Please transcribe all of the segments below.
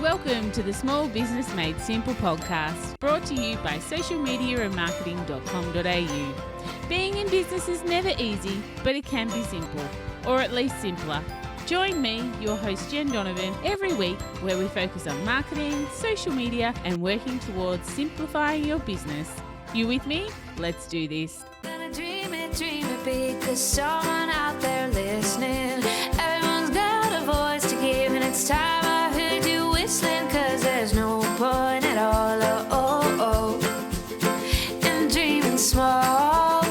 Welcome to the Small Business Made Simple podcast, brought to you by socialmediaandmarketing.com.au. Being in business is never easy, but it can be simple, or at least simpler. Join me, your host Jen Donovan, every week where we focus on marketing, social media, and working towards simplifying your business. You with me? Let's do this. Gonna dream it big, 'cause someone out there listening. Everyone's got a voice to give, and it's time I heard you whistling, 'cause there's no point at all, in dreaming small.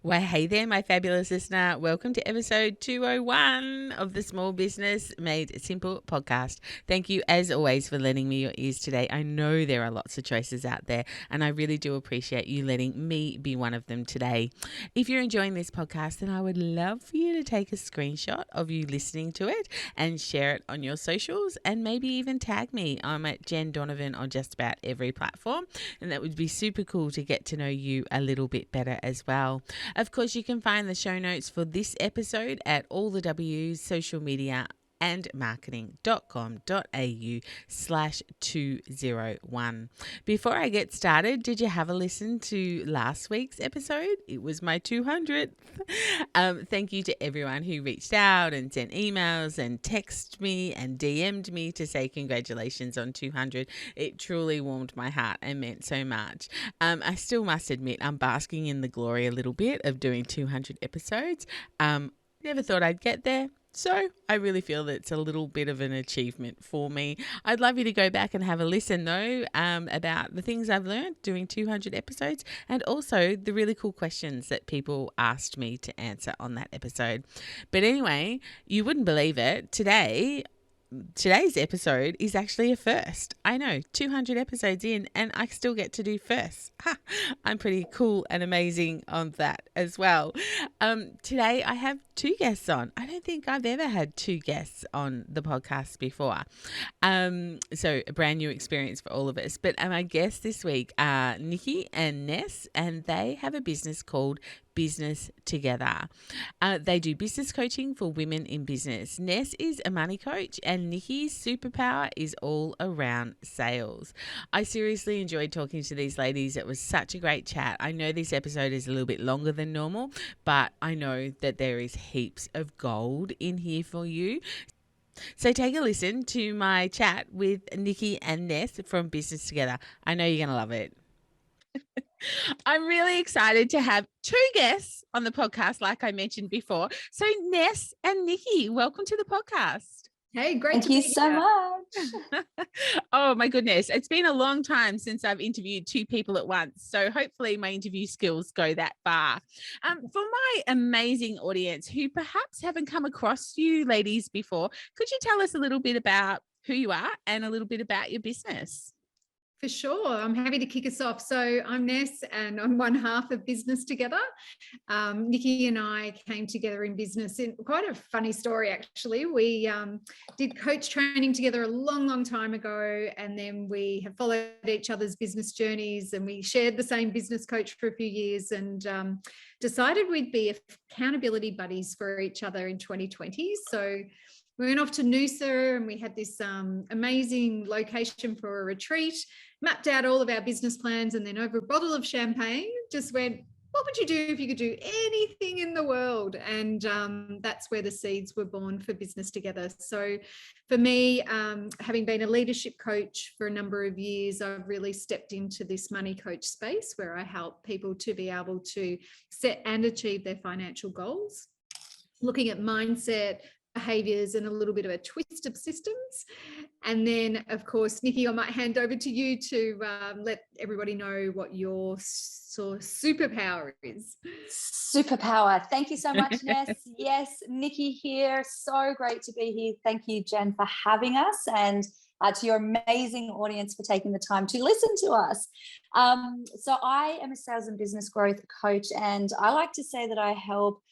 Well, hey there, my fabulous listener. Welcome to episode 201 of the Small Business Made Simple podcast. Thank you, as always, for lending me your ears today. I know there are lots of choices out there, and I really do appreciate you letting me be one of them today. If you're enjoying this podcast, then I would love for you to take a screenshot of you listening to it and share it on your socials, and maybe even tag me. I'm at Jen Donovan on just about every platform, and that would be super cool to get to know you a little bit better as well. Of course, you can find the show notes for this episode at all the W's social media and marketing.com.au/201. Before I get started, did you have a listen to last week's episode? It was my 200th. Thank you to everyone who reached out and sent emails and texted me and DM'd me to say congratulations on 200. It truly warmed my heart and meant so much. I still must admit I'm basking in the glory a little bit of doing 200 episodes. Never thought I'd get there. So I really feel that it's a little bit of an achievement for me. I'd love you to go back and have a listen though about the things I've learned doing 200 episodes, and also the really cool questions that people asked me to answer on that episode. But anyway, you wouldn't believe it. Today's episode is actually a first. I know, 200 episodes in and I still get to do firsts. I'm pretty cool and amazing on that as well. Today I have two guests on. I don't think I've ever had two guests on the podcast before. So a brand new experience for all of us. But my guests this week are Nikki and Ness, and they have a business called Business Together. They do business coaching for women in business. Ness is a money coach, and Nikki's superpower is all around sales. I seriously enjoyed talking to these ladies. It was such a great chat. I know this episode is a little bit longer than normal, but I know that there is heaps of gold in here for you. So take a listen to my chat with Nikki and Ness from Business Together. I know you're going to love it. I'm really excited to have two guests on the podcast, like I mentioned before. So Ness and Nikki, welcome to the podcast. Hey, great. Thank you so much. Oh my goodness. It's been a long time since I've interviewed two people at once. So hopefully my interview skills go that far. For my amazing audience who perhaps haven't come across you ladies before, could you tell us a little bit about who you are and a little bit about your business? For sure. I'm happy to kick us off. So I'm Ness and I'm one half of Business Together. Nikki and I came together in business in quite a funny story, actually. We did coach training together a long time ago, and then we have followed each other's business journeys, and we shared the same business coach for a few years, and decided we'd be accountability buddies for each other in 2020. So we went off to Noosa, and we had this amazing location for a retreat, mapped out all of our business plans, and then over a bottle of champagne just went, what would you do if you could do anything in the world? And that's where the seeds were born for Business Together. So for me, having been a leadership coach for a number of years, I've really stepped into this money coach space where I help people to be able to set and achieve their financial goals, looking at mindset, behaviors, and a little bit of a twist of systems. And then, of course, Nikki, I might hand over to you to let everybody know what your superpower is. Superpower. Thank you so much, Ness. Yes, Nikki here. So great to be here. Thank you, Jen, for having us, and to your amazing audience for taking the time to listen to us. So I am a sales and business growth coach, and I like to say that I help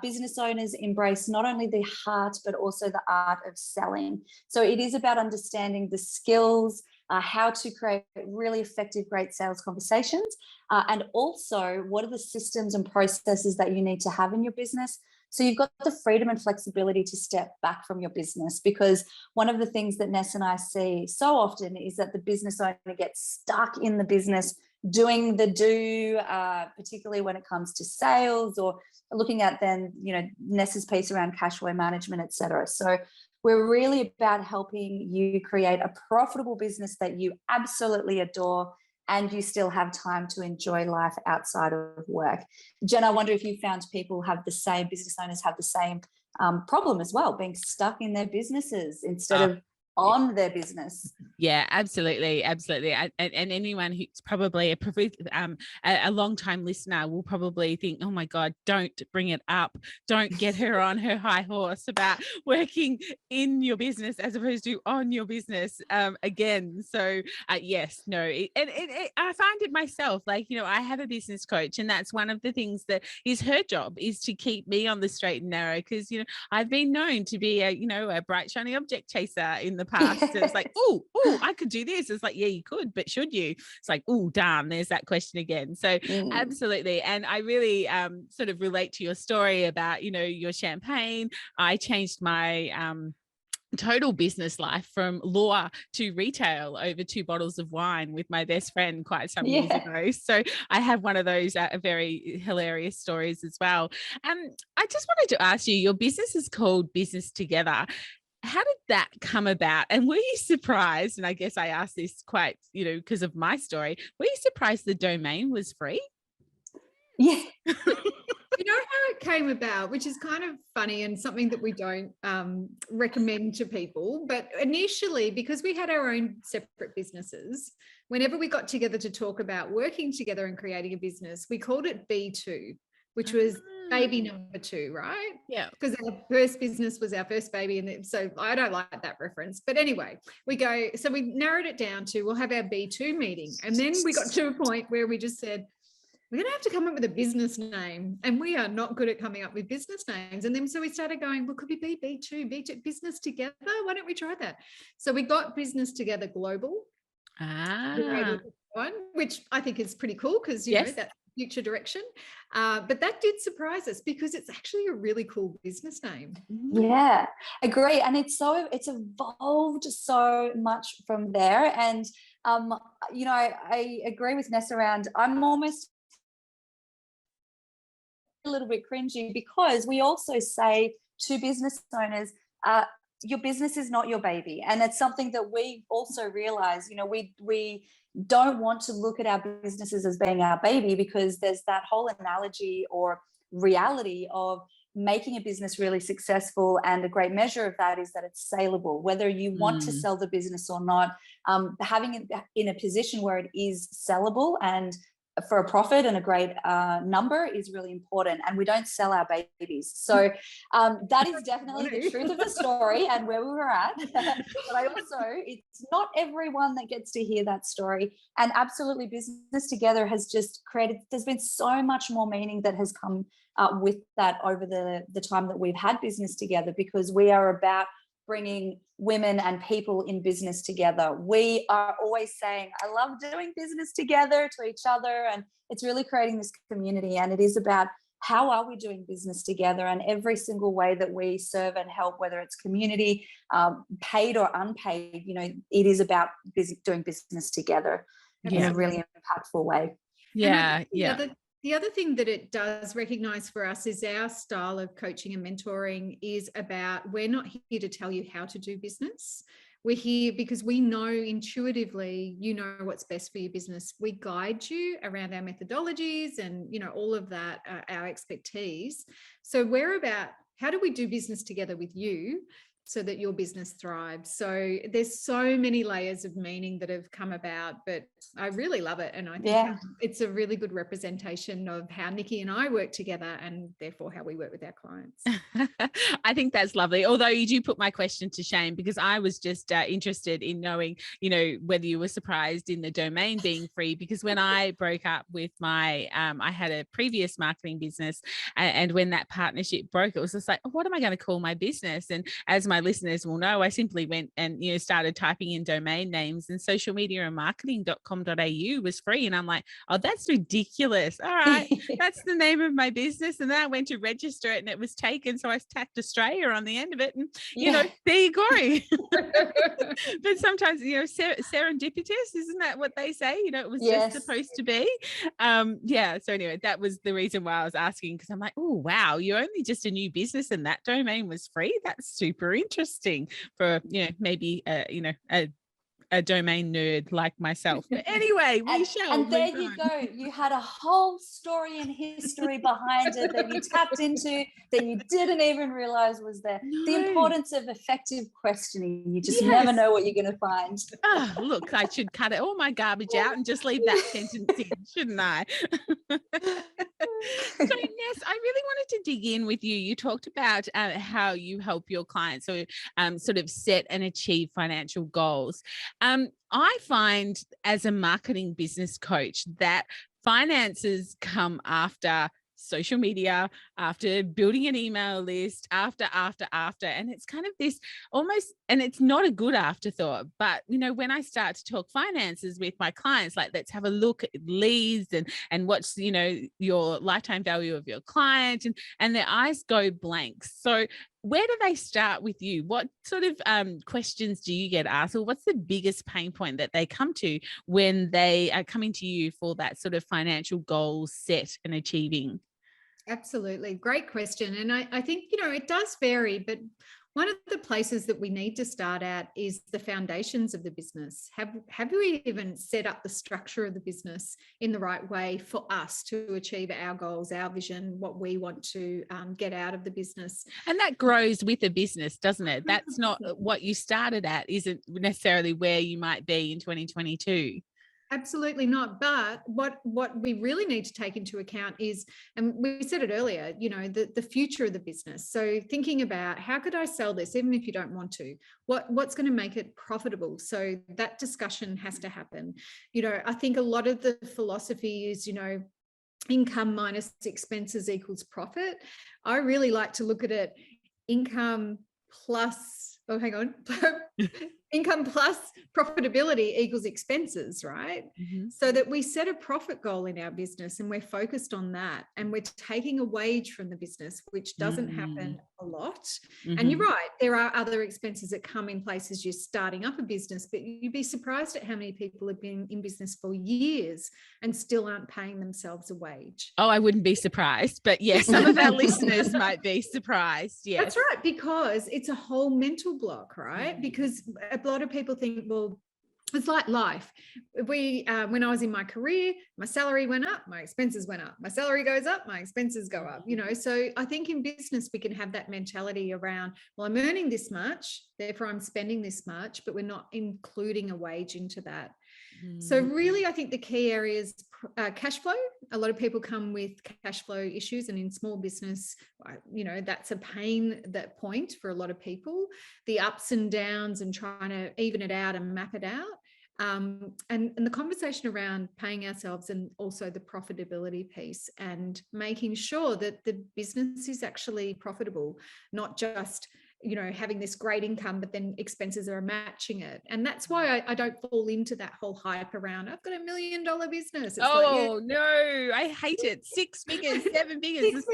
business owners embrace not only the heart, but also the art of selling. So it is about understanding the skills, how to create really effective, great sales conversations, and also what are the systems and processes that you need to have in your business So you've got the freedom and flexibility to step back from your business, because one of the things that Ness and I see so often is that the business owner gets stuck in the business doing the particularly when it comes to sales, or looking at then, Ness's piece around cash flow management, etc. So we're really about helping you create a profitable business that you absolutely adore, and you still have time to enjoy life outside of work. Jen, I wonder if you found business owners have the same problem as well, being stuck in their businesses instead of on their business. Yeah, absolutely. And anyone who's probably a long time listener will probably think, oh my God, don't bring it up. Don't get her on her high horse about working in your business as opposed to on your business again. So yes, no, I find it myself, like, I have a business coach, and that's one of the things that is her job, is to keep me on the straight and narrow, because, I've been known to be a bright, shiny object chaser in the past. It's like, oh, I could do this. It's like, yeah, you could, but should you? It's like, oh, darn, there's that question again. So absolutely. And I really sort of relate to your story about, your champagne. I changed my total business life from law to retail over 2 bottles of wine with my best friend quite some years ago. So I have one of those very hilarious stories as well. I just wanted to ask you, your business is called Business Together. How did that come about? And were you surprised? And I guess I asked this quite, because of my story. Were you surprised the domain was free? Yeah. You know how it came about, which is kind of funny and something that we don't recommend to people. But initially, because we had our own separate businesses, whenever we got together to talk about working together and creating a business, we called it B2, which was baby number 2, right? Yeah. Because our first business was our first baby. And so I don't like that reference. But anyway, we narrowed it down to, we'll have our B2 meeting. And then we got to a point where we just said, we're going to have to come up with a business name, and we are not good at coming up with business names. And then so we started going, well, could we be B2, Business Together? Why don't we try that? So we got Business Together Global, which I think is pretty cool, because that's future direction. But that did surprise us, because it's actually a really cool business name. Yeah, agree. And it's evolved so much from there. And I agree with Ness around, I'm almost a little bit cringy, because we also say to business owners, your business is not your baby. And it's something that we also realize, we don't want to look at our businesses as being our baby, because there's that whole analogy or reality of making a business really successful. And a great measure of that is that it's saleable, whether you want to sell the business or not. Having it in a position where it is sellable and for a profit and a great number is really important. And we don't sell our babies. So that is definitely the truth of the story and where we were at. But it's not everyone that gets to hear that story. And absolutely, Business Together has just there's been so much more meaning that has come with that over the time that we've had Business Together, because we are about bringing women and people in business together. We are always saying, I love doing business together, to each other, and it's really creating this community. And it is about, how are we doing business together? And every single way that we serve and help, whether it's community, paid or unpaid, it is about doing business together in a really impactful way. Yeah, The other thing that it does recognize for us is our style of coaching and mentoring is about, we're not here to tell you how to do business. We're here because we know intuitively, what's best for your business. We guide you around our methodologies and, all of that, our expertise. So we're about, how do we do business together with you so that your business thrives? So there's so many layers of meaning that have come about, but I really love it. And I think it's a really good representation of how Nikki and I work together, and therefore how we work with our clients. I think that's lovely. Although you do put my question to shame, because I was just interested in knowing, whether you were surprised in the domain being free, because when I broke up with my, I had a previous marketing business, and when that partnership broke, it was just like, oh, what am I going to call my business? And as my my listeners will know, I simply went and, started typing in domain names, and socialmediaandmarketing.com.au was free. And I'm like, oh, that's ridiculous. All right, that's the name of my business. And then I went to register it and it was taken. So I tacked Australia on the end of it. And, there you go. But sometimes, serendipitous, isn't that what they say? It was just supposed to be. So anyway, that was the reason why I was asking, because I'm like, oh, wow, you're only just a new business and that domain was free. That's super interesting for, maybe, a domain nerd like myself. But anyway, and there you go. You had a whole story and history behind it that you tapped into that you didn't even realize was there. No. The importance of effective questioning. You just never know what you're going to find. Oh, look, I should cut all my garbage out and just leave that sentence in, shouldn't I? So, Ness, I really wanted to dig in with you. You talked about how you help your clients sort of set and achieve financial goals. I find as a marketing business coach that finances come after social media, after building an email list, after, and it's kind of this almost, and it's not a good afterthought, but when I start to talk finances with my clients, like, let's have a look at leads and what's, your lifetime value of your client, and their eyes go blank. So where do they start with you? What sort of questions do you get asked, or what's the biggest pain point that they come to when they are coming to you for that sort of financial goal set and achieving? Absolutely. Great question. And I think, it does vary, but one of the places that we need to start at is the foundations of the business. Have we even set up the structure of the business in the right way for us to achieve our goals, our vision, what we want to get out of the business? And that grows with a business, doesn't it? That's not what you started at, isn't necessarily where you might be in 2022. Absolutely not. But what we really need to take into account is, and we said it earlier, the future of the business. So thinking about, how could I sell this, even if you don't want to? What's going to make it profitable? So that discussion has to happen. I think a lot of the philosophy is, income minus expenses equals profit. I really like to look at it, income plus, income plus profitability equals expenses, right? Mm-hmm. So that we set a profit goal in our business and we're focused on that, and we're taking a wage from the business, which doesn't happen a lot. Mm-hmm. And you're right, there are other expenses that come in place as you're starting up a business, but you'd be surprised at how many people have been in business for years and still aren't paying themselves a wage. Oh, I wouldn't be surprised, but yes, some of our listeners might be surprised. Yes, that's right, because it's a whole mental block, right? Mm-hmm. Because a lot of people think, well, it's like life. When I was in my career, my salary went up, my expenses went up. My salary goes up, my expenses go up. So I think in business we can have that mentality around, well, I'm earning this much, therefore I'm spending this much, but we're not including a wage into that. So really, I think the key area is cash flow. A lot of people come with cash flow issues, and in small business, that's a pain, that point for a lot of people, the ups and downs and trying to even it out and map it out. And the conversation around paying ourselves, and also the profitability piece, and making sure that the business is actually profitable, not just having this great income, but then expenses are matching it. And that's why I don't fall into that whole hype around, I've got $1 million business. It's no, I hate it. 6 figures, 7 figures.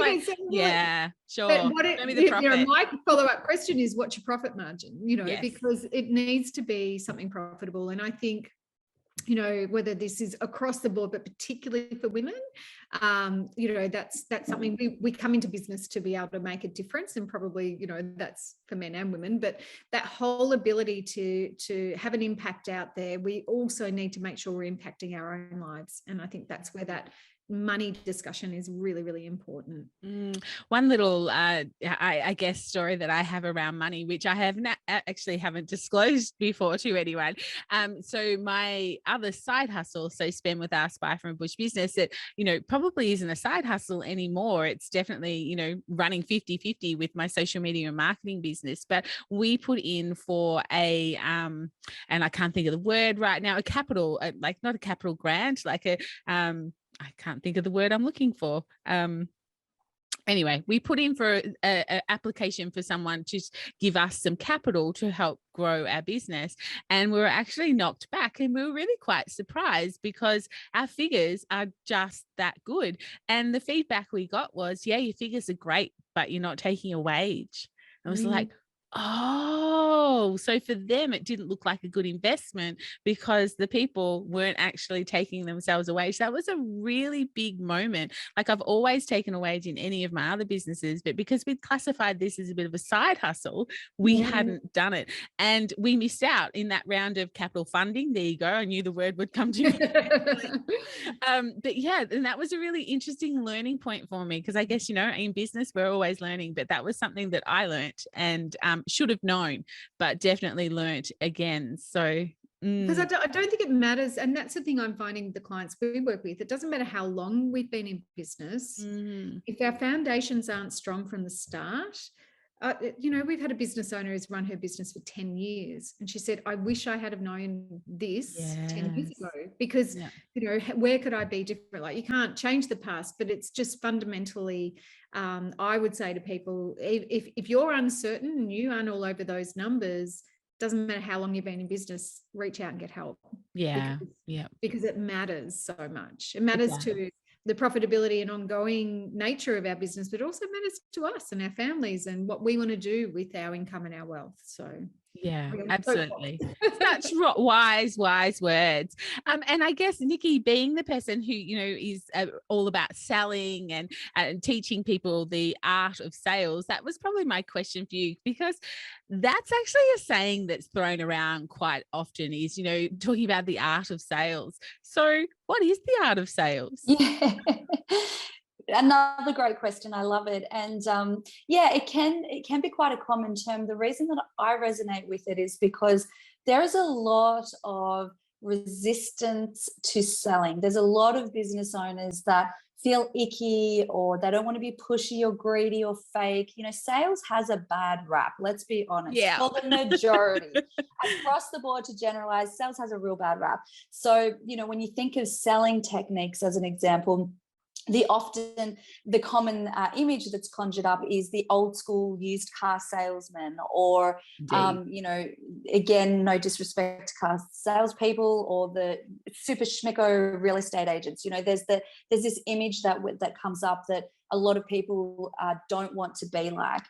Yeah, sure. But my follow-up question is, what's your profit margin? Yes. Because it needs to be something profitable. And I think, whether this is across the board, but particularly for women, that's something we come into business to be able to make a difference. And probably, that's for men and women, but that whole ability to have an impact out there, we also need to make sure we're impacting our own lives. And I think that's where that money discussion is really, really important. One little, I guess, story that I have around money, which I haven't disclosed before to anyone. So my other side hustle, so Spend With Us, Buy From a Bush business, that, probably isn't a side hustle anymore. It's definitely, running 50-50 with my social media and marketing business. But we put in for a, and I can't think of the word right now, a capital, like not a capital grant, like a, I can't think of the word I'm looking for. Anyway, we put in for a application for someone to give us some capital to help grow our business. And we were actually knocked back, and we were really quite surprised because our figures are just that good. And the feedback we got was, yeah, your figures are great, but you're not taking a wage. I was like, oh, so for them, it didn't look like a good investment because the people weren't actually taking themselves a wage. That was a really big moment. Like, I've always taken a wage in any of my other businesses, but because we'd classified this as a bit of a side hustle, we hadn't done it. And we missed out in that round of capital funding. There you go. I knew the word would come to me. But yeah, and that was a really interesting learning point for me, because I guess, you know, in business, we're always learning, but that was something that I learnt and should have known, but definitely learnt again. So because I don't think it matters, and that's the thing I'm finding with the clients we work with. It doesn't matter how long we've been in business. If our foundations aren't strong from the start, you know, we've had a business owner who's run her business for 10 years, and she said, I wish I had have known this 10 years ago, because you know, where could I be different? Like, you can't change the past, but it's just fundamentally, I would say to people, if you're uncertain and you aren't all over those numbers, doesn't matter how long you've been in business, reach out and get help. Because it matters so much. It matters to the profitability and ongoing nature of our business, but it also matters to us and our families and what we want to do with our income and our wealth. So yeah, absolutely. Such wise words. And I guess, Nikki, being the person who, you know, is all about selling and teaching people the art of sales, that was probably my question for you, because that's actually a saying that's thrown around quite often, is, you know, talking about the art of sales. So what is the art of sales? Yeah. Another great question. I love it. And it can be quite a common term. The reason that I resonate with it is because there is a lot of resistance to selling. There's a lot of business owners that feel icky, or they don't want to be pushy or greedy or fake. You know, sales has a bad rap. Let's be honest. Yeah. For the majority, across the board, to generalize, sales has a real bad rap. So, you know, when you think of selling techniques as an example, the common image that's conjured up is the old school used car salesman, or you know, again, no disrespect to car salespeople, or the super schmicko real estate agents. You know, there's this image that comes up that a lot of people don't want to be like.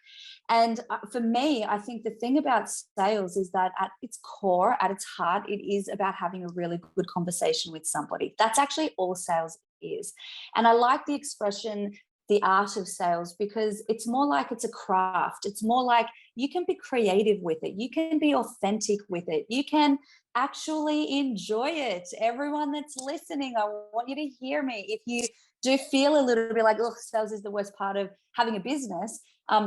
And for me, I think the thing about sales is that at its core, at its heart, it is about having a really good conversation with somebody. That's actually all sales is. And I like the expression, the art of sales, because it's more like it's a craft. It's more like you can be creative with it. You can be authentic with it. You can actually enjoy it. Everyone that's listening, I want you to hear me. If you do feel a little bit like, oh, sales is the worst part of having a business,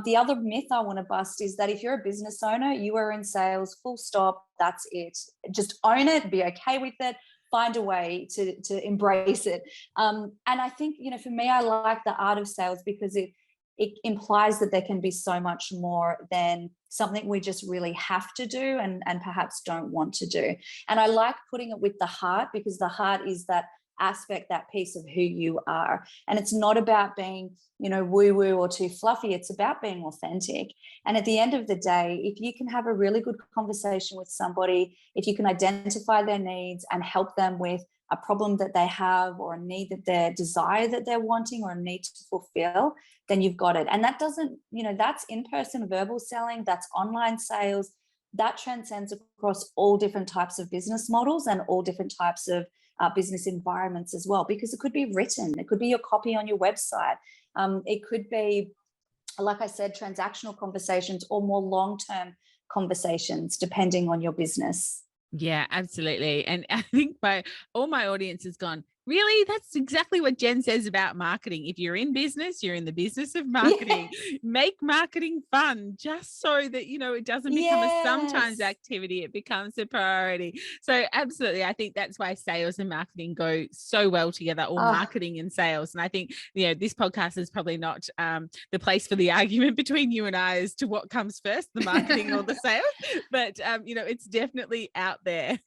the other myth I want to bust is that if you're a business owner, you are in sales, full stop, that's it. Just own it, be okay with it, find a way to embrace it. And I think, you know, for me, I like the art of sales because it implies that there can be so much more than something we just really have to do and perhaps don't want to do. And I like putting it with the heart, because the heart is that aspect, that piece of who you are. And it's not about being, you know, woo-woo or too fluffy. It's about being authentic. And at the end of the day, if you can have a really good conversation with somebody, if you can identify their needs and help them with a problem that they have, or a need that they desire that they're wanting, or a need to fulfill, then you've got it. And that doesn't, you know, that's in-person verbal selling, that's online sales, that transcends across all different types of business models and all different types of business environments as well, because it could be written, it could be your copy on your website, it could be, like I said, transactional conversations or more long-term conversations, depending on your business. Yeah, absolutely. And I think all my audience has gone, really? That's exactly what Jen says about marketing. If you're in business, you're in the business of marketing. Yeah. Make marketing fun, just so that, you know, it doesn't become a sometimes activity, it becomes a priority. So absolutely, I think that's why sales and marketing go so well together, or marketing and sales. And I think, you know, this podcast is probably not the place for the argument between you and I as to what comes first, the marketing or the sales, but you know, it's definitely out there.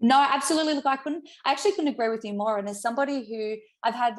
No, absolutely. Look, I actually couldn't agree with you more. more. And as somebody who I've had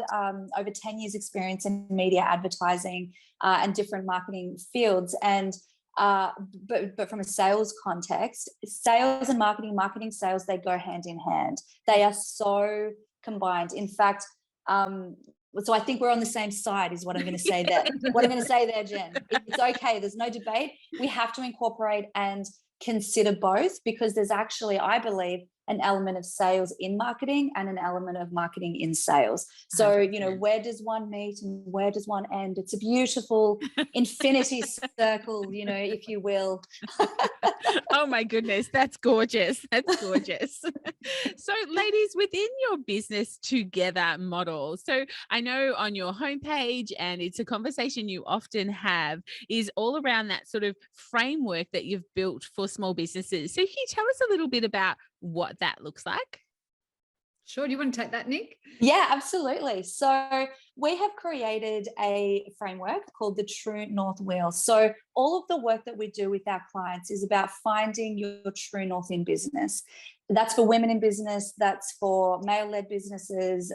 over 10 years experience in media advertising and different marketing fields, and but from a sales context, sales and marketing sales, they go hand in hand. They are so combined. In fact, so I think we're on the same side is what I'm going to say there. What I'm going to say there, Jen. It's okay. There's no debate. We have to incorporate and consider both, because there's actually, I believe, an element of sales in marketing and an element of marketing in sales. So, you know, where does one meet and where does one end? It's a beautiful infinity circle, you know, if you will. Oh my goodness, that's gorgeous. That's gorgeous. So ladies, within your business together model, so I know on your homepage, and it's a conversation you often have, is all around that sort of framework that you've built for small businesses. So can you tell us a little bit about what that looks like? Sure. Do you want to take that, Nick? Yeah, absolutely. So we have created a framework called the True North Wheel. So all of the work that we do with our clients is about finding your true north in business. That's for women in business. That's for male-led businesses.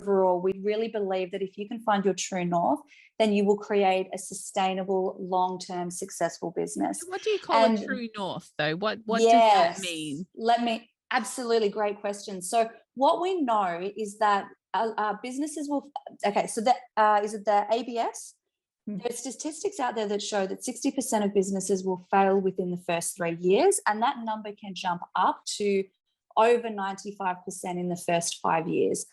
Overall, we really believe that if you can find your true north, then you will create a sustainable, long-term, successful business. What do you call a true north, though? What does that mean? Absolutely great question. So what we know is that businesses will, okay, so that is it the ABS? There's statistics out there that show that 60% of businesses will fail within the first 3 years, and that number can jump up to over 95% in the first 5 years.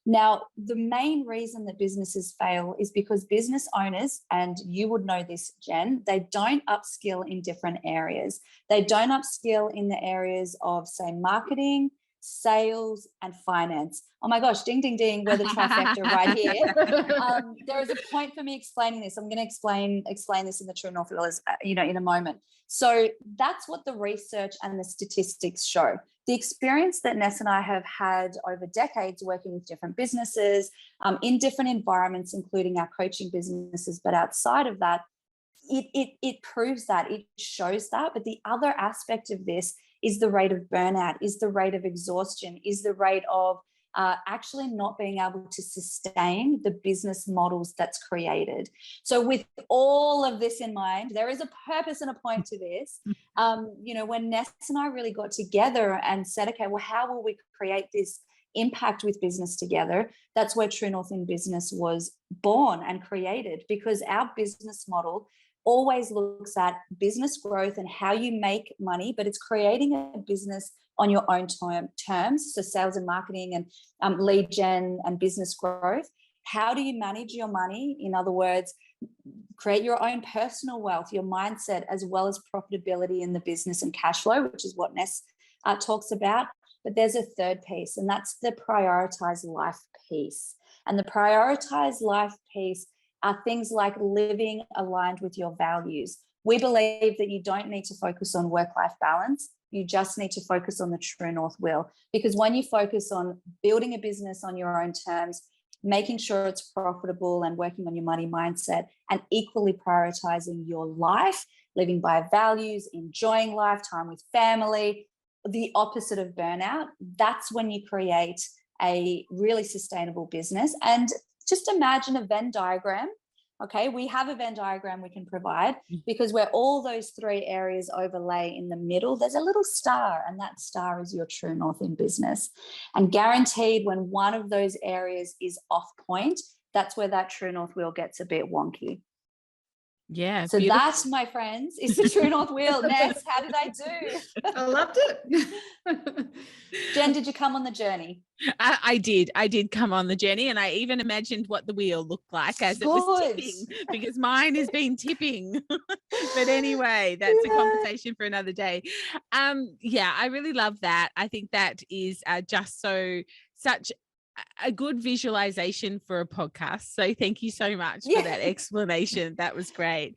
Now, the main reason that businesses fail is because business owners, and you would know this, Jen, they don't upskill in different areas. They don't upskill in the areas of, say, marketing, sales, and finance. Oh my gosh, ding, ding, ding, we're the trifecta right here. There is a point for me explaining this. I'm going to explain this in the True North Wheel, in a moment. So that's what the research and the statistics show. The experience that Ness and I have had over decades working with different businesses in different environments, including our coaching businesses, but outside of that, it proves that, it shows that. But the other aspect of this is the rate of burnout, is the rate of exhaustion, is the rate of actually not being able to sustain the business models that's created. So with all of this in mind, there is a purpose and a point to this. When Ness and I really got together and said, okay, well, how will we create this impact with business together? That's where True North in Business was born and created, because our business model always looks at business growth and how you make money, but it's creating a business on your own terms. So sales and marketing and lead gen and business growth. How do you manage your money? In other words, create your own personal wealth, your mindset, as well as profitability in the business and cash flow, which is what Ness talks about. But there's a third piece, and that's the prioritized life piece. And the prioritized life piece are things like living aligned with your values. We believe that you don't need to focus on work-life balance. You just need to focus on the True North Wheel, because when you focus on building a business on your own terms, making sure it's profitable and working on your money mindset, and equally prioritizing your life, living by values, enjoying life, time with family, the opposite of burnout, that's when you create a really sustainable business. And just imagine a Venn diagram. Okay, we have a Venn diagram we can provide, because where all those three areas overlay in the middle, there's a little star, and that star is your true north in business. And guaranteed, when one of those areas is off point, that's where that true north wheel gets a bit wonky. Yeah. So beautiful. that, my friends, is the True North Wheel. Ness, how did I do? I loved it. Jen, did you come on the journey? I did come on the journey, and I even imagined what the wheel looked like as it was tipping, because mine has been tipping. But anyway, that's a conversation for another day. I really love that. I think that is just such a good visualization for a podcast. So thank you so much for that explanation. That was great.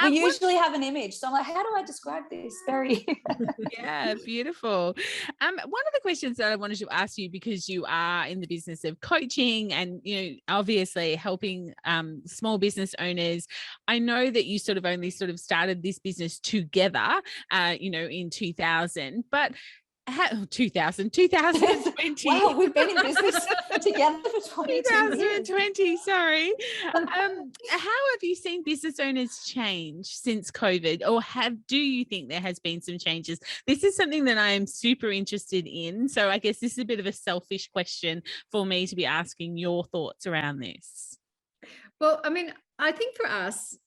We usually have an image. So I'm like, how do I describe this? Very yeah, beautiful. One of the questions that I wanted to ask you, because you are in the business of coaching and, obviously helping small business owners. I know that you only started this business together, in 2000, but 2020. Wow, we've been in business together for 22 years. 2020, sorry. How have you seen business owners change since COVID, or do you think there has been some changes? This is something that I am super interested in. So I guess this is a bit of a selfish question for me to be asking your thoughts around this. Well, I mean, I think for us,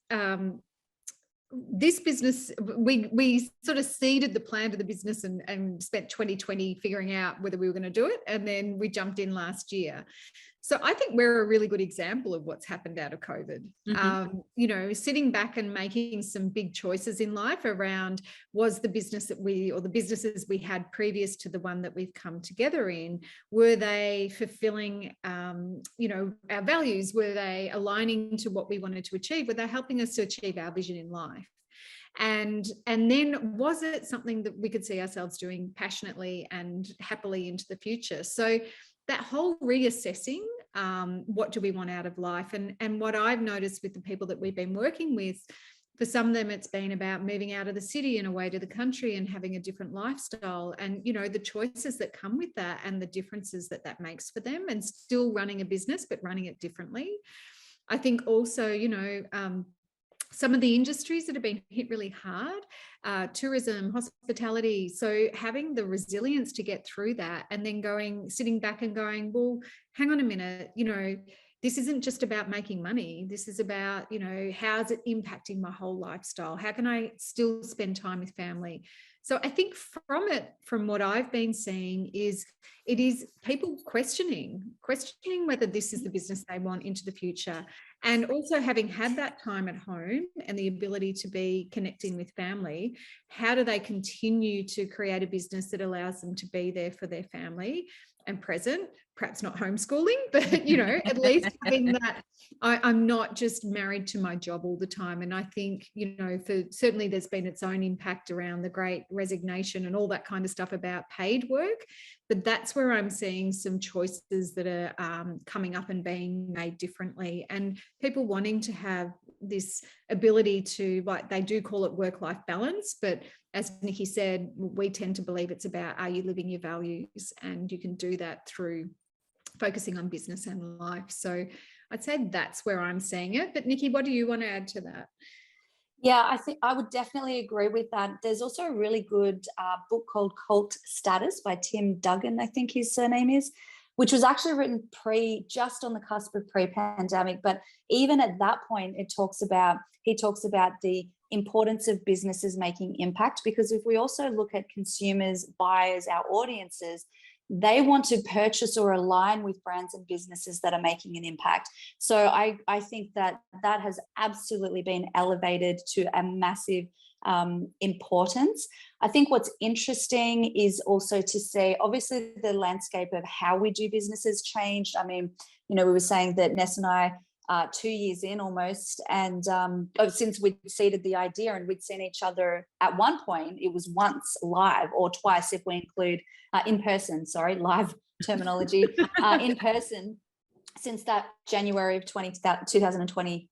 this business, we sort of seeded the plan to the business and spent 2020 figuring out whether we were going to do it. And then we jumped in last year. So I think we're a really good example of what's happened out of COVID. Mm-hmm. Sitting back and making some big choices in life around, was the business that the businesses we had previous to the one that we've come together in, were they fulfilling, our values? Were they aligning to what we wanted to achieve? Were they helping us to achieve our vision in life? And then was it something that we could see ourselves doing passionately and happily into the future? So that whole reassessing, what do we want out of life? And what I've noticed with the people that we've been working with, for some of them, it's been about moving out of the city and away to the country and having a different lifestyle, and, the choices that come with that and the differences that makes for them, and still running a business, but running it differently. I think also, some of the industries that have been hit really hard, tourism, hospitality. So having the resilience to get through that, and then sitting back and going, well, hang on a minute, this isn't just about making money. This is about, how's it impacting my whole lifestyle? How can I still spend time with family? So I think from what I've been seeing, it is people questioning whether this is the business they want into the future. And also, having had that time at home and the ability to be connecting with family, how do they continue to create a business that allows them to be there for their family and present? Perhaps not homeschooling, but, at least having that, I'm not just married to my job all the time. And I think, certainly there's been its own impact around the great resignation and all that kind of stuff about paid work. But that's where I'm seeing some choices that are coming up and being made differently, and people wanting to have this ability to, like, they do call it work-life balance, but as Nikki said, we tend to believe it's about, are you living your values? And you can do that through focusing on business and life. So I'd say that's where I'm seeing it. But Nikki, what do you want to add to that? Yeah, I think I would definitely agree with that. There's also a really good book called Cult Status by Tim Duggan, I think his surname is, which was actually written just on the cusp of pre-pandemic. But even at that point, he talks about the importance of businesses making impact, because if we also look at consumers, buyers, our audiences, they want to purchase or align with brands and businesses that are making an impact. So I think that has absolutely been elevated to a massive importance. I think what's interesting is also to see, obviously, the landscape of how we do business has changed. I mean, we were saying that Ness and I, 2 years in almost, and since we'd seeded the idea and we'd seen each other at one point, it was once live, or twice if we include in person, live terminology, in person, since that January of 2020.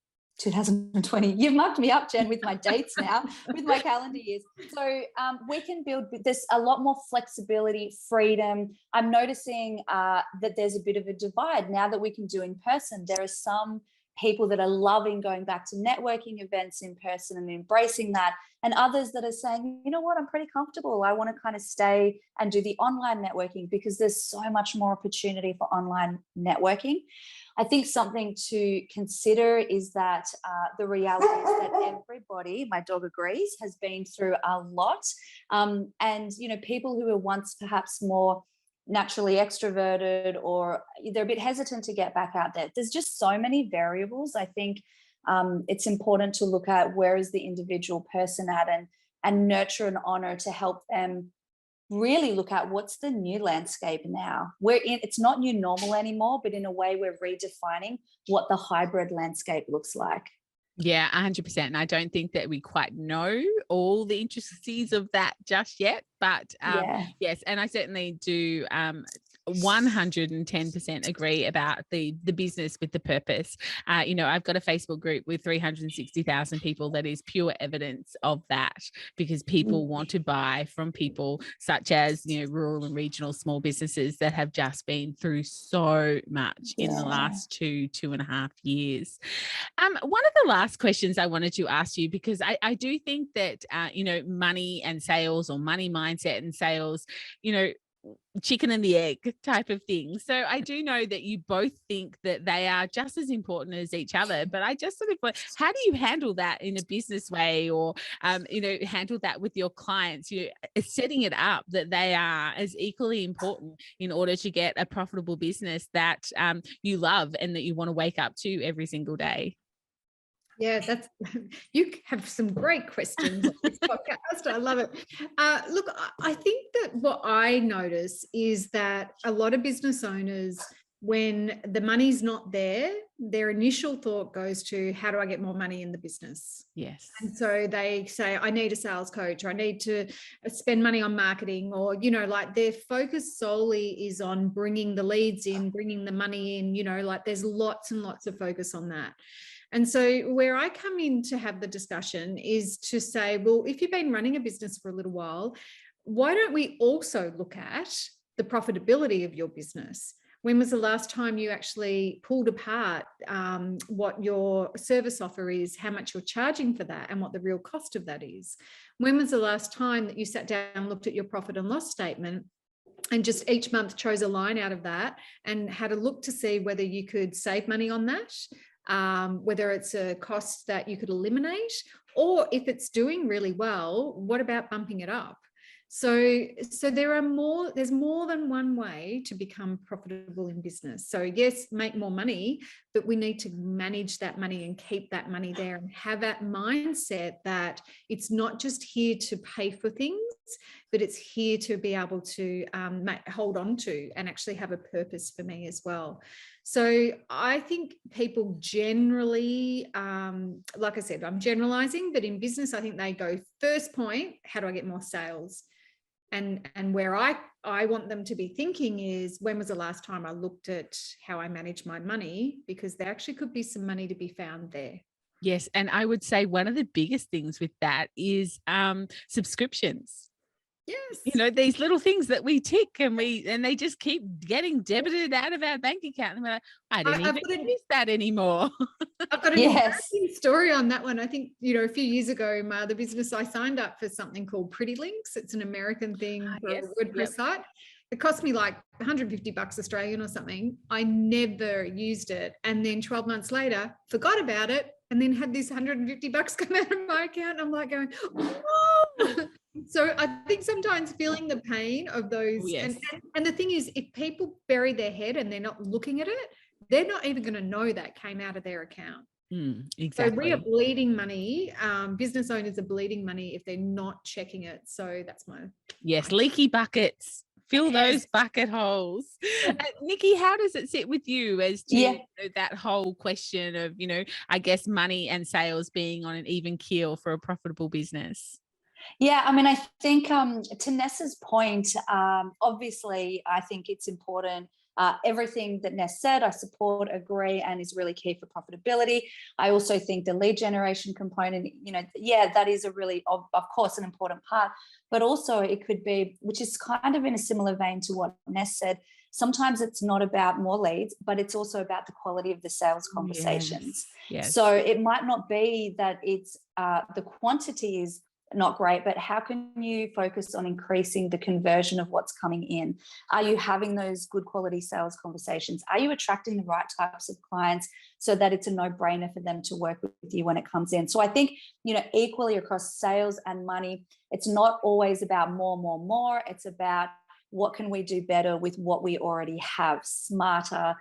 You've marked me up, Jen, with my dates now, with my calendar years. So we can build this a lot more flexibility, freedom. I'm noticing that there's a bit of a divide now that we can do in person. There are some people that are loving going back to networking events in person and embracing that, and others that are saying, you know what, I'm pretty comfortable. I want to kind of stay and do the online networking, because there's so much more opportunity for online networking. I think something to consider is that the reality is that everybody, my dog agrees, has been through a lot. And, people who were once perhaps more naturally extroverted, or they're a bit hesitant to get back out there. There's just so many variables. I think it's important to look at where is the individual person at, and nurture and honor to help them really look at what's the new landscape now. It's not new normal anymore, but in a way we're redefining what the hybrid landscape looks like. Yeah, 100%. And I don't think that we quite know all the intricacies of that just yet, but yes. And I certainly do 110% agree about the business with the purpose. I've got a Facebook group with 360,000 people that is pure evidence of that, because people want to buy from people such as, rural and regional small businesses that have just been through so much in the last 2.5 years. One of the last questions I wanted to ask you, because I do think that, money and sales, or money mindset and sales, chicken and the egg type of thing. So I do know that you both think that they are just as important as each other, but I just sort of, how do you handle that in a business way, or, handle that with your clients, setting it up that they are as equally important in order to get a profitable business that you love and that you want to wake up to every single day? Yeah, you have some great questions on this podcast. I love it. Look, I think that what I notice is that a lot of business owners, when the money's not there, their initial thought goes to, how do I get more money in the business? Yes. And so they say, I need a sales coach, or I need to spend money on marketing, or, like their focus solely is on bringing the leads in, bringing the money in, like there's lots and lots of focus on that. And so where I come in to have the discussion is to say, well, if you've been running a business for a little while, why don't we also look at the profitability of your business? When was the last time you actually pulled apart what your service offer is, how much you're charging for that, and what the real cost of that is? When was the last time that you sat down and looked at your profit and loss statement and just each month chose a line out of that and had a look to see whether you could save money on that? Whether it's a cost that you could eliminate, or if it's doing really well, what about bumping it up? So there's more than one way to become profitable in business. So yes, make more money, but we need to manage that money and keep that money there, and have that mindset that it's not just here to pay for things, but it's here to be able to hold on to and actually have a purpose for me as well. So I think people generally, like I said, I'm generalizing, but in business, I think they go first point, how do I get more sales? And where I want them to be thinking is, when was the last time I looked at how I manage my money? Because there actually could be some money to be found there. Yes. And I would say one of the biggest things with that is subscriptions. Yes. These little things that we tick and they just keep getting debited out of our bank account. And we're like, I don't even use that anymore. I've got an embarrassing story on that one. I think, a few years ago, the business, I signed up for something called Pretty Links. It's an American thing for a WordPress site. It cost me like $150 Australian or something. I never used it. And then 12 months later, forgot about it, and then had this $150 come out of my account. I'm like going, oh. So I think sometimes feeling the pain of those, and the thing is, if people bury their head and they're not looking at it, they're not even going to know that came out of their account. Exactly. So we are bleeding money. Business owners are bleeding money if they're not checking it. So that's my... Yes, leaky buckets. Fill those bucket holes. Nikki, how does it sit with you as to that whole question of, I guess money and sales being on an even keel for a profitable business? Yeah, I mean, I think to Nessa's point, obviously, I think it's important. Everything that Ness said, I support, agree, and is really key for profitability. I also think the lead generation component, that is a really, of course, an important part, but also it could be, which is kind of in a similar vein to what Ness said, sometimes it's not about more leads, but it's also about the quality of the sales conversations. Yes. So it might not be that it's the quantity is not great, but how can you focus on increasing the conversion of what's coming in? Are you having those good quality sales conversations? Are you attracting the right types of clients so that it's a no-brainer for them to work with you when it comes in? So I think, equally across sales and money, it's not always about more. It's about what can we do better with what we already have, smarter,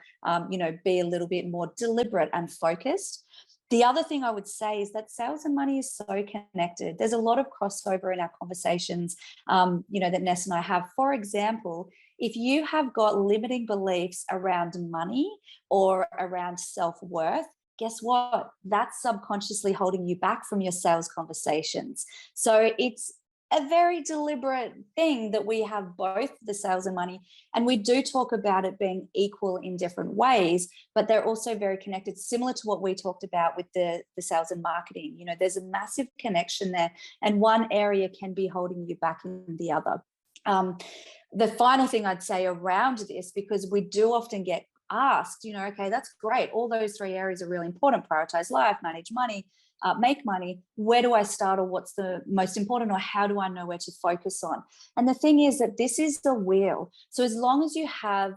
be a little bit more deliberate and focused. The other thing I would say is that sales and money is so connected. There's a lot of crossover in our conversations, that Ness and I have. For example, if you have got limiting beliefs around money or around self-worth, guess what? That's subconsciously holding you back from your sales conversations. So it's a very deliberate thing that we have both the sales and money, and we do talk about it being equal in different ways, but they're also very connected, similar to what we talked about with the sales and marketing. You know, there's a massive connection there, and one area can be holding you back in the other. The final thing I'd say around this, because we do often get asked, you know, okay, that's great, all those 3 areas are really important: prioritize life, manage money, make money. Where do I start, or what's the most important, or how do I know where to focus on? And the thing is that this is the wheel. So as long as you have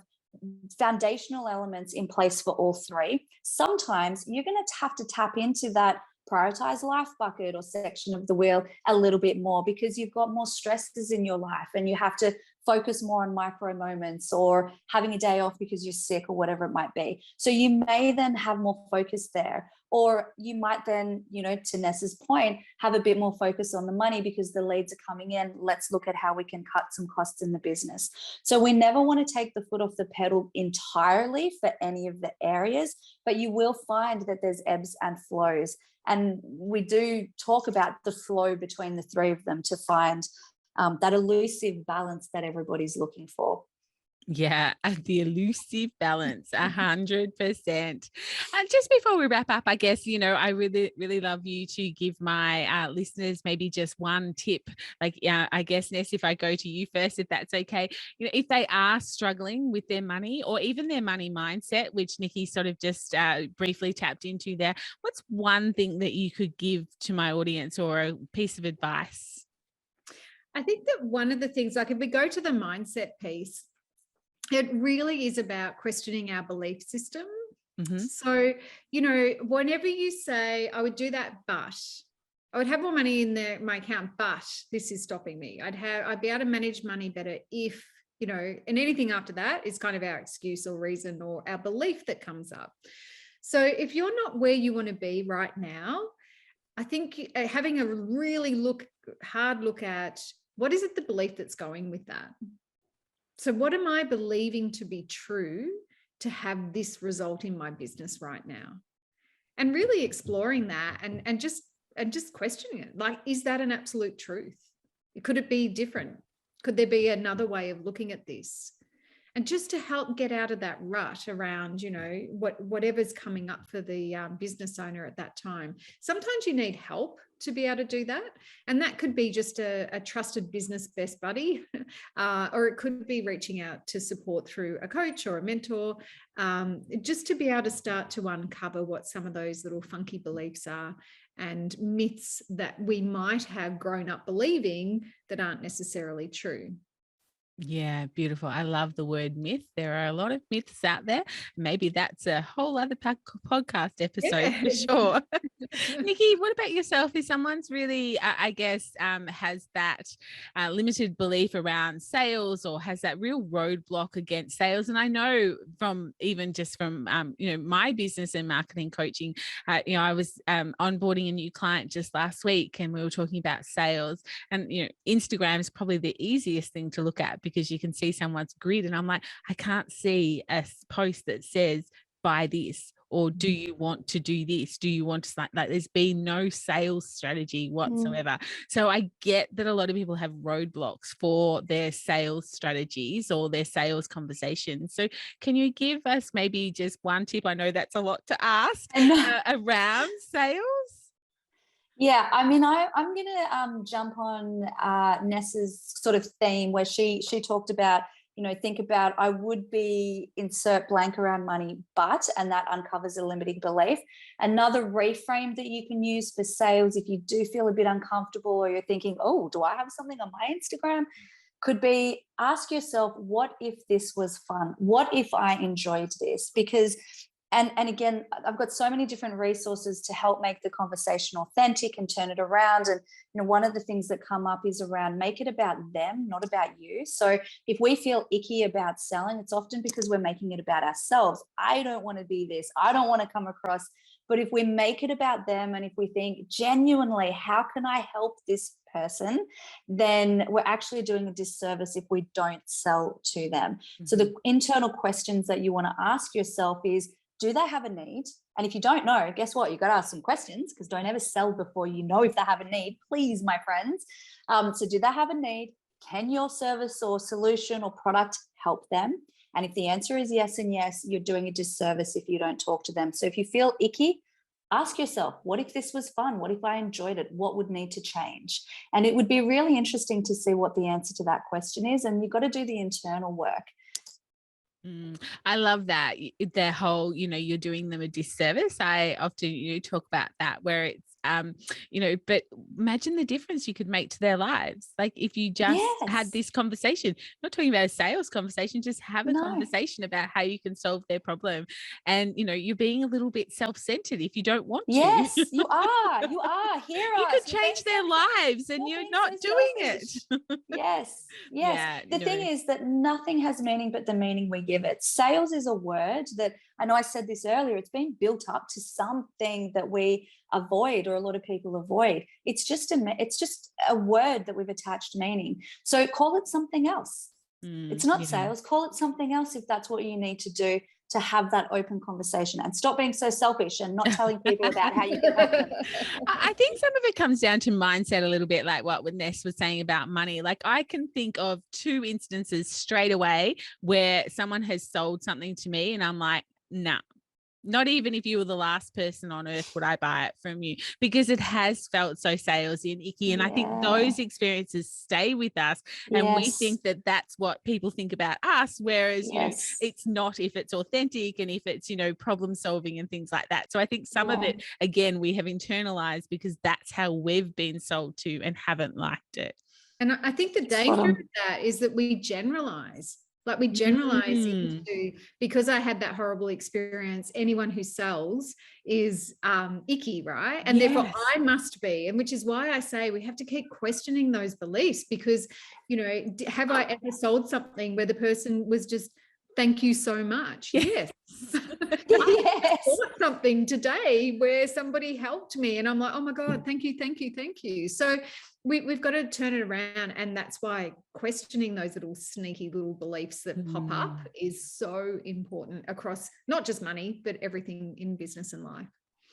foundational elements in place for all 3, sometimes you're going to have to tap into that prioritize life bucket or section of the wheel a little bit more, because you've got more stresses in your life and you have to focus more on micro moments, or having a day off because you're sick, or whatever it might be. So you may then have more focus there, or you might then, you know, to Nessa's point, have a bit more focus on the money because the leads are coming in. Let's look at how we can cut some costs in the business. So we never want to take the foot off the pedal entirely for any of the areas, but you will find that there's ebbs and flows. And we do talk about the flow between the 3 of them to find that elusive balance that everybody's looking for. Yeah, the elusive balance, 100%. And just before we wrap up, I guess, you know, I really, really love you to give my listeners maybe just one tip. Like, I guess, Ness, if I go to you first, if that's okay, you know, if they are struggling with their money or even their money mindset, which Nikki sort of just briefly tapped into there, what's one thing that you could give to my audience, or a piece of advice? I think that one of the things, like if we go to the mindset piece, it really is about questioning our belief system. Mm-hmm. So, you know, whenever you say, I would do that, but I would have more money in my account, but this is stopping me. I'd be able to manage money better if, you know, and anything after that is kind of our excuse or reason or our belief that comes up. So if you're not where you want to be right now, I think having a really hard look at what is it, the belief that's going with that. So what am I believing to be true to have this result in my business right now? And really exploring that and just questioning it. Like, is that an absolute truth? Could it be different? Could there be another way of looking at this? And just to help get out of that rut around, you know, whatever's coming up for the business owner at that time. Sometimes you need help to be able to do that. And that could be just a trusted business best buddy, or it could be reaching out to support through a coach or a mentor, just to be able to start to uncover what some of those little funky beliefs are and myths that we might have grown up believing that aren't necessarily true. Yeah, beautiful. I love the word myth. There are a lot of myths out there. Maybe that's a whole other podcast episode for sure. Nikki, what about yourself? If someone's really, I guess, has that limited belief around sales, or has that real roadblock against sales? And I know from even just from, you know, my business and marketing coaching, you know, I was onboarding a new client just last week, and we were talking about sales. And, you know, Instagram is probably the easiest thing to look at, because you can see someone's grid, and I'm like, I can't see a post that says buy this, or do you want to do this? Do you want to like there's been no sales strategy whatsoever. So I get that a lot of people have roadblocks for their sales strategies or their sales conversations. So can you give us maybe just one tip? I know that's a lot to ask around sales. Yeah, I mean, I'm going to jump on Nessa's sort of theme where she talked about, you know, think about, I would be insert blank around money, but, and that uncovers a limiting belief. Another reframe that you can use for sales, if you do feel a bit uncomfortable, or you're thinking, oh, do I have something on my Instagram? Could be, ask yourself, what if this was fun? What if I enjoyed this? Because and again, I've got so many different resources to help make the conversation authentic and turn it around. And, you know, one of the things that come up is around make it about them, not about you. So if we feel icky about selling, it's often because we're making it about ourselves. I don't want to be this. I don't want to come across. But if we make it about them, and if we think genuinely, how can I help this person, then we're actually doing a disservice if we don't sell to them. Mm-hmm. So the internal questions that you want to ask yourself is, do they have a need? And if you don't know, guess what? You've got to ask some questions, because don't ever sell before you know if they have a need, please, my friends. So do they have a need? Can your service or solution or product help them? And if the answer is yes and yes, you're doing a disservice if you don't talk to them. So if you feel icky, ask yourself, what if this was fun? What if I enjoyed it? What would need to change? And it would be really interesting to see what the answer to that question is. And you've got to do the internal work. I love that. The whole, you're doing them a disservice. I often, talk about that, where it's, but imagine the difference you could make to their lives. Like if you just had this conversation, not talking about a sales conversation, just have a conversation about how you can solve their problem. And, you're being a little bit self-centered if you don't want to. Yes, you are. Hear us. You could change their lives and you're not doing it. Yes. Yeah, the thing is that nothing has meaning but the meaning we give it. Sales is a word that, I know I said this earlier, it's been built up to something that we avoid, or a lot of people avoid. It's just a word that we've attached meaning. So call it something else. It's not sales. Call it something else if that's what you need to do to have that open conversation, and stop being so selfish and not telling people about how you can help them. I think some of it comes down to mindset a little bit, like what Ness was saying about money. Like I can think of 2 instances straight away where someone has sold something to me and I'm like, nah. Not even if you were the last person on earth would I buy it from you, because it has felt so salesy and icky. And I think those experiences stay with us, and we think that that's what people think about us. Whereas, it's not if it's authentic and if it's, problem solving and things like that. So I think some of it, again, we have internalized because that's how we've been sold to and haven't liked it. And I think the danger of that is that we generalize. Like we generalize into, because I had that horrible experience, anyone who sells is icky, right? And therefore I must be. And which is why I say we have to keep questioning those beliefs, because, have I ever sold something where the person was just, thank you so much? Yes. I bought something today where somebody helped me and I'm like, oh my God, thank you, thank you, thank you. So we've got to turn it around. And that's why questioning those little sneaky little beliefs that pop up is so important across not just money, but everything in business and life.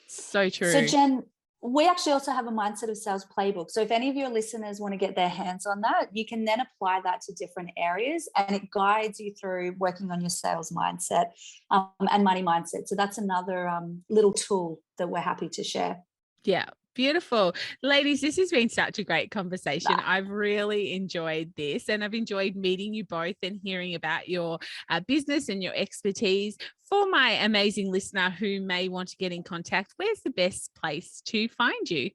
So true. So Jen, we actually also have a Mindset of Sales playbook. So if any of your listeners want to get their hands on that, you can then apply that to different areas, and it guides you through working on your sales mindset and money mindset. So that's another little tool that we're happy to share. Yeah. Beautiful. Ladies, this has been such a great conversation. I've really enjoyed this, and I've enjoyed meeting you both and hearing about your business and your expertise. For my amazing listener who may want to get in contact, where's the best place to find you?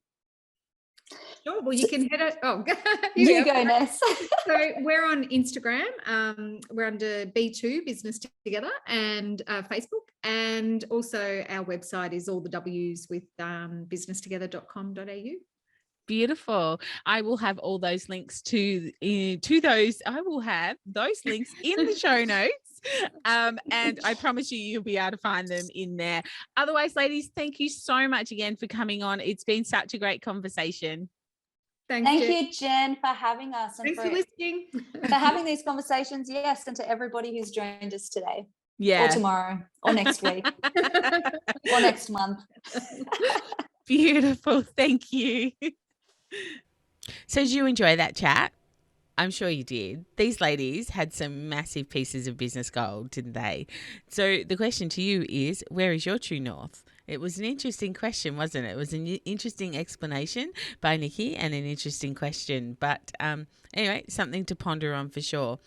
Sure. Well, you can head it. Oh, you go, Ness. So we're on Instagram. We're under B2 Business Together, and Facebook, and also our website is all the W's with businesstogether.com.au. Beautiful. I will have all those links to those. I will have those links in the show notes. And I promise you'll be able to find them in there. Otherwise, ladies, thank you so much again for coming on. It's been such a great conversation. Thank you, Jen, for having us. And thanks for listening. For having these conversations. Yes. And to everybody who's joined us today. Yeah. Or tomorrow or next week or next month. Beautiful. Thank you. So did you enjoy that chat? I'm sure you did. These ladies had some massive pieces of business gold, didn't they? So the question to you is, where is your true north? It was an interesting question, wasn't it? It was an interesting explanation by Nikki and an interesting question. But anyway, something to ponder on for sure.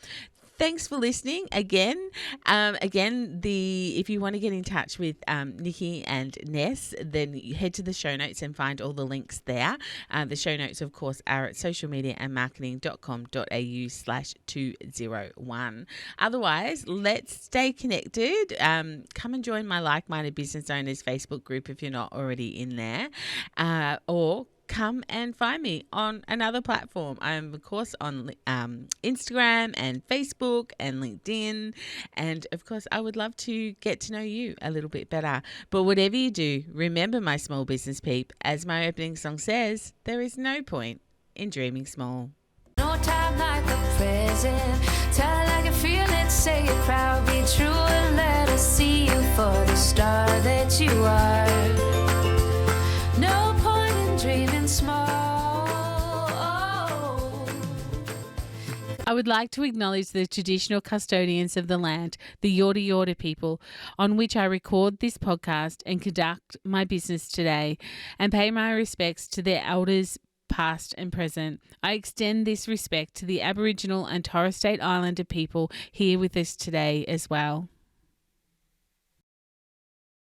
Thanks for listening again. If you want to get in touch with Nikki and Ness, then you head to the show notes and find all the links there. The show notes, of course, are at socialmediaandmarketing.com.au/201. Otherwise, let's stay connected. Come and join my Like-Minded Business Owners Facebook group if you're not already in there, or come and find me on another platform. I'm, of course, on Instagram and Facebook and LinkedIn. And, of course, I would love to get to know you a little bit better. But whatever you do, remember, my small business peep, as my opening song says, there is no point in dreaming small. No time like the present. Tell like you feel it, say it proud, be true, and let us see you for the start. would like to acknowledge the traditional custodians of the land, the Yorta Yorta people, on which I record this podcast and conduct my business today, and pay my respects to their elders, past and present. I extend this respect to the Aboriginal and Torres Strait Islander people here with us today as well.